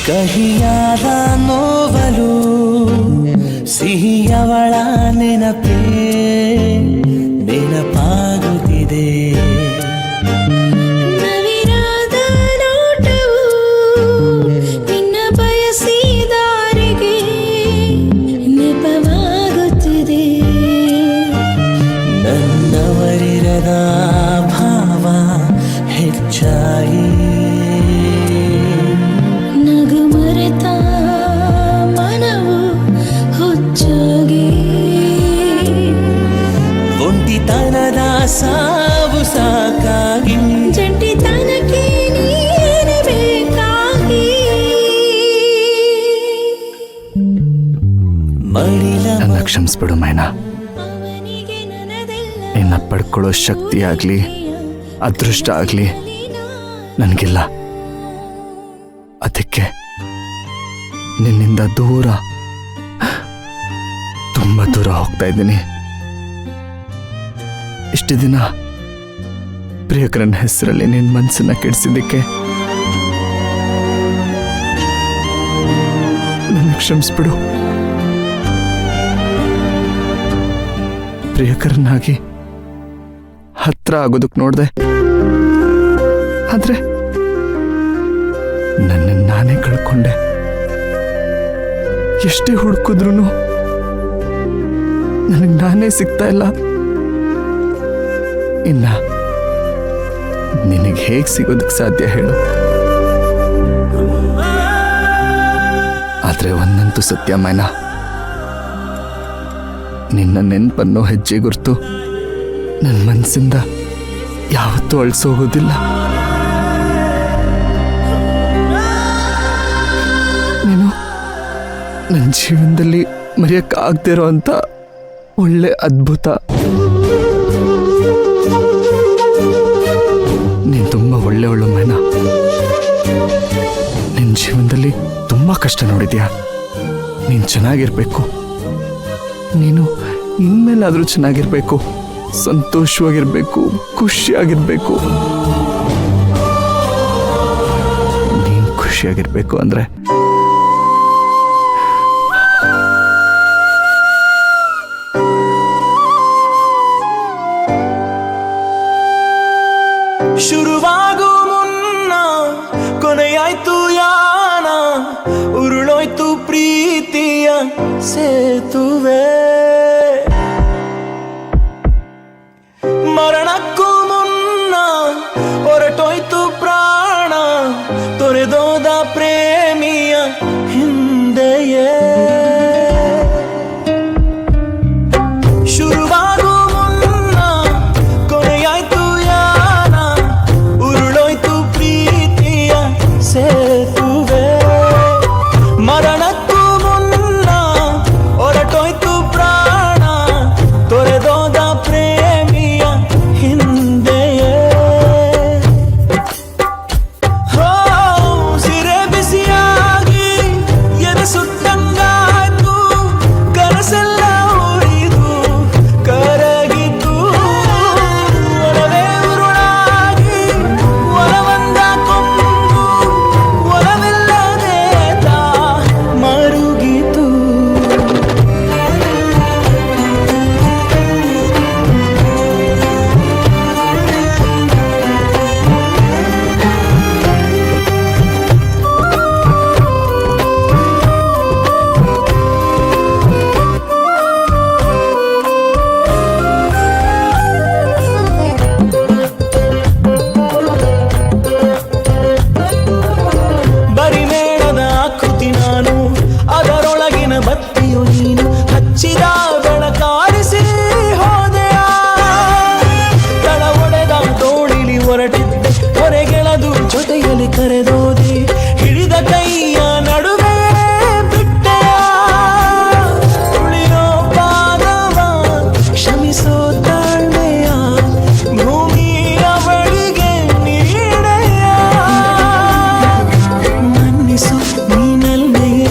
ಕಹಿಯಾದ ನೋವಲು ಸಿಹಿಯವಳ ನೆನಪೇ ನೆನಪಾಗುತ್ತಿದೆ. ನವಿರಾದ ನೋಟವು ನಿನ್ನ ಬಯಸಿದಾರಿಗೆ ನೆಪವಾಗುತ್ತಿದೆ. ನನ್ನವರಿರದ ಭಾವ ಹೆಚ್ಚಾಗಿ ನಗು ಮರೆತ ಮನವು ಹುಚ್ಚಾಗಿ ಒಂಟಿತನದ ಸಾವು ಸಾಕಾಗಿ ಜಂಟಿತನಕ್ಕೆ ನೀನು ಬೇಕಾಗಿ ನನ್ನ ಕ್ಷಮಿಸ್ಬಿಡು ಮೈನಾ. ಅವನಿಗೆ ನನದೆಲ್ಲ ನಿನ್ನ ಪಡ್ಕೊಳ್ಳೋ ಶಕ್ತಿ ಆಗಲಿ ಅದೃಷ್ಟ ಆಗಲಿ ನನಗಿಲ್ಲ. ಅದಕ್ಕೆ ನಿನ್ನಿಂದ ದೂರ ತುಂಬ ದೂರ ಹೋಗ್ತಾ ಇದ್ದೀನಿ. ಇಷ್ಟು ದಿನ ಪ್ರಿಯಕರನ ಹೆಸರಲ್ಲಿ ನಿನ್ನ ಮನಸ್ಸನ್ನ ಕೆಡಿಸಿದ್ದಕ್ಕೆ ನನ್ನ ಕ್ಷಮಿಸ್ಬಿಡು. ಪ್ರಿಯಕರನಾಗಿ ಹತ್ರ ಆಗೋದಕ್ಕೆ ನೋಡ್ದೆ, ಆದ್ರೆ ನನ್ನನ್ನು ನಾನೇ ಕಳ್ಕೊಂಡೆ. ಎಷ್ಟೇ ಹುಡುಕಿದ್ರು ನನಗೆ ನಾನೇ ಸಿಗ್ತಾ ಇಲ್ಲ. ಇನ್ನ ನಿನಗೆ ಹೇಗೆ ಸಿಗೋದಕ್ಕೆ ಸಾಧ್ಯ ಹೇಳು? ಆದ್ರೆ ಒಂದಂತೂ ಸತ್ಯ ಮೈನಾ, ನಿನ್ನ ನೆನಪನ್ನೋ ಹೆಜ್ಜೆ ಗುರ್ತು ನನ್ನ ಮನಸ್ಸಿಂದ ಯಾವತ್ತೂ ಅಳಿಸೋಗೋದಿಲ್ಲ. ನೀನು ನನ್ನ ಜೀವನದಲ್ಲಿ ಮರೆಯಕ್ಕಾಗದಿರೋ ಅಂತ ಒಳ್ಳೆ ಅದ್ಭುತ. ನೀನು ತುಂಬ ಒಳ್ಳೆಯವಳು ಮೈನಾ. ನಿನ್ನ ಜೀವನದಲ್ಲಿ ತುಂಬ ಕಷ್ಟ ನೋಡಿದ್ಯಾ. ನೀನು ಚೆನ್ನಾಗಿರ್ಬೇಕು. ನೀನು ಇನ್ಮೇಲಾದರೂ ಚೆನ್ನಾಗಿರ್ಬೇಕು, ಸಂತೋಷವಾಗಿರ್ಬೇಕು, ಖುಷಿಯಾಗಿರ್ಬೇಕು. ನೀನು ಖುಷಿಯಾಗಿರ್ಬೇಕು ಅಂದ್ರೆ ಶುರುವಾಗೋ ಮುನ್ನ ಕೊನೆಯಾಯ್ತು ಯಾನ, ಉರುಳೋಯ್ತು ಪ್ರೀತಿಯ ಸೇತುವೆ. ಮರಣಕ್ಕೂ ಮುನ್ನ ಹೊರಟೋಯ್ತು ಪ್ರಾಣ, ತೊರೆದೋದ ಪ್ರೇಮಿಯ ಹಿಂದೆಯೇ. ಶುರುವಾಗೋ ಮುನ್ನ ಕೊನೆಯಾಯ್ತು ಯಾನ, ಉರುಳೋಯ್ತು ಪ್ರೀತಿಯ ಸೇತುವೆ. ಮರಣಕ್ಕೂ ಮುನ್ನ ಹೊರಟೋಯ್ತು ಪ್ರಾಣ, ತೊರೆದೋದ ಪ್ರೇಮಿಯ ಹಿಂದೆಯೇ. ಹೋ ಸಿರೆ ಬಿಸಿಯಾಗಿ ಎದೆ ಸುಟ್ಟಂಗಾಯ್ತು, ಕನಸೆಲ್ಲ ಉರಿದು ಕರಗಿತು. ಒಲವೇ ಉರುಳಾಗಿ ಒಲವಂದ ಕೊಂದು ಒಲವಿಲ್ಲದೆ ಮರುಗಿತು. ಬರಿಮೇಣದ ಆಕೃತಿ ನಾನು, ಅದರೊಳಗಿನ ಬತ್ತಿಯು ನೀನು. ಹಚ್ಚಿದ ಬೆಳಕಾರಿಸಿ ಹೋದೆಯಾ, ತಳ ಒಡೆದ ತೋಳಿಲಿ ಹೊರಟಿದ್ದೆ, ಹೊರಗೆಳದು ಜೊತೆಯಲ್ಲಿ ಕರೆದೋದೆ. ಹಿಡಿದ ಕೈಯ ನಡುವೆ ಬಿಟ್ಟೆಯಾ, ಉಳಿಯೋ ಪಾದವ ಕ್ಷಮಿಸೋ ತಾಳ್ಮೆಯ ಭೂಮಿಯ ಬಳಿಗೆ ನೀಡೆಯ. ಮನ್ನಿಸು ನೀನಲ್ಲಿಯೇ,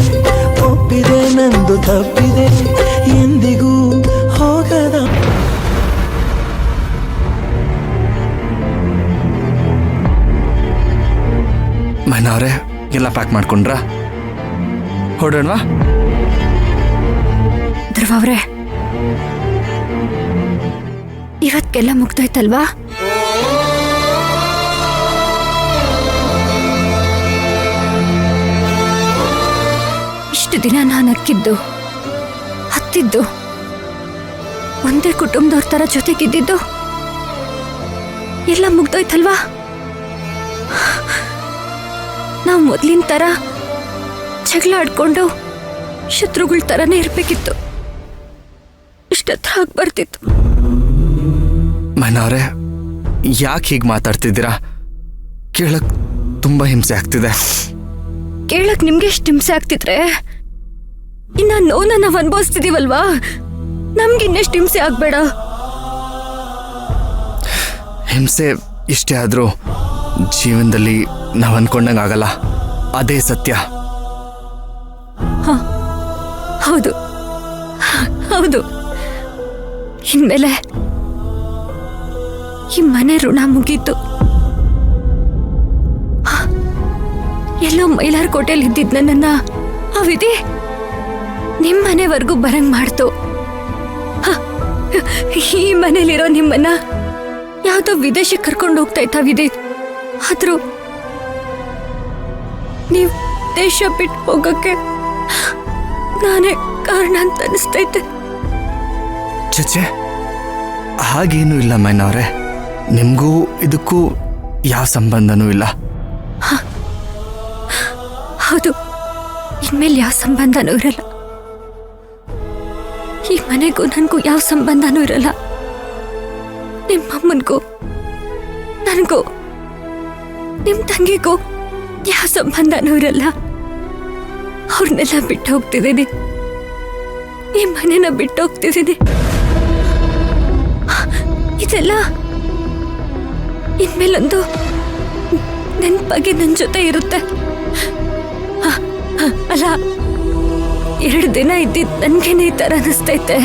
ಒಪ್ಪಿದೆ ನಂದು ತಪ್ಪಿದೆ, ಎಂದಿಗೂ ಹೋಗದ. ಮೈನಾ ಅವರೇ, ಎಲ್ಲ ಪ್ಯಾಕ್ ಮಾಡ್ಕೊಂಡ್ರಾ? ಹೊರಡೋಣವಾ? ಧ್ರುವ ಅವ್ರೆ, ಇವತ್ಗೆಲ್ಲ ಮುಗ್ದೋಯ್ತಲ್ವಾ? ಇಷ್ಟು ದಿನ ನಾನು ಅಕ್ಕಿದ್ದು, ಹತ್ತಿದ್ದು, ಒಂದೇ ಕುಟುಂಬದವ್ರ ತರ ಜೊತೆಗಿದ್ದಿದ್ದು ಎಲ್ಲ ಮುಗ್ದೋಯ್ತಲ್ವಾ? ನಾವು ಮೊದ್ಲಿನ ತರ ಜಗಳ ಆಡ್ಕೊಂಡು ಶತ್ರುಗಳ ತರನೇ ಇರ್ಬೇಕಿತ್ತು. ಇಷ್ಟತ್ರ ಆಗ್ಬರ್ತಿತ್ತು. ಮೈನವ್ರೆ, ಯಾಕೆ ಹೀಗೆ ಮಾತಾಡ್ತಿದ್ದೀರಾ? ಕೇಳಕ್ ತುಂಬಾ ಹಿಂಸೆ ಆಗ್ತಿದೆ. ಕೇಳಕ್ ನಿಮ್ಗೆ ಎಷ್ಟು ಹಿಂಸೆ ಆಗ್ತಿದ್ರೆ ಇನ್ನ ನೋವನ್ನ ನಾವ್ ಅನ್ಭವಿಸ್ತಿದೀವಲ್ವಾ? ನಮ್ಗೆ ಇನ್ನೆಷ್ಟು ಹಿಂಸೆ ಆಗ್ಬೇಡ. ಹಿಂಸೆ ಇಷ್ಟೇ ಆದ್ರೂ ಜೀವನದಲ್ಲಿ ನಾವು ಅನ್ಕೊಂಡಂಗೆ ಆಗಲ್ಲ. ಅದೇ ಸತ್ಯ. ಹೌದು ಹೌದು. ಇನ್ಮೇಲೆ ಈ ಮನೆ ಋಣ ಮುಗೀತು. ಎಲ್ಲೋ ಮೈಲಾರ್ ಕೋಟೆಯಲ್ಲಿ ಇದ್ದಿದ್ ನನ್ನನ್ನ ಆ ವಿಧಿ ನಿಮ್ ಮನೆವರೆಗೂ ಬರಂಗ್ ಮಾಡ್ತು. ಈ ಮನೇಲಿರೋ ನಿಮ್ಮನ್ನ ಯಾವ್ದೋ ವಿದೇಶಕ್ಕೆ ಕರ್ಕೊಂಡು ಹೋಗ್ತಾ ಇತ್ತ ವಿಧಿ. ಆದ್ರೂ ನೀವ್ ದೇಶ ಬಿಟ್ಟು ಹೋಗಕ್ಕೆ ನಾನೇ ಕಾರಣ ಅಂತ ಅನಿಸ್ತೈತೆ. ಚಚೆ, ಹಾಗೇನೂ ಇಲ್ಲ ಮೈನವ್ರೆ. ನಿಮ್ಗೂ ಇದಕ್ಕೂ ಯಾವ ಸಂಬಂಧನೂ ಇಲ್ಲ. ಹೌದು, ಇನ್ಮೇಲೆ ಯಾವ ಸಂಬಂಧನೂ ಇರಲ್ಲ. ಈ ಮನೆಗೂ ನನಗೂ ಯಾವ ಸಂಬಂಧನೂ ಇರಲ್ಲ. ನಿಮ್ಮಮ್ಮನಿಗೂ ನನಗೂ ನಿಮ್ ತಂಗಿಗೂ ಯಾವ ಸಂಬಂಧನೂ ಇರಲ್ಲ. ಅವ್ರನ್ನೆಲ್ಲ ಬಿಟ್ಟು ಹೋಗ್ತಿದ್ದೀನಿ. ಈ ಮನೆನ ಬಿಟ್ಟು ಹೋಗ್ತಿದ್ದೀನಿ. ಇದೆಲ್ಲ ಇನ್ಮೇಲೊಂದು ನೆನಪಾಗಿ ನನ್ನ ಜೊತೆ ಇರುತ್ತೆ. ಅಲ್ಲ, 2 ದಿನ ಇದ್ದಿದ್ದು ನನ್ಗೇನೆ ಈ ತರ ಅನಿಸ್ತೈತೆ.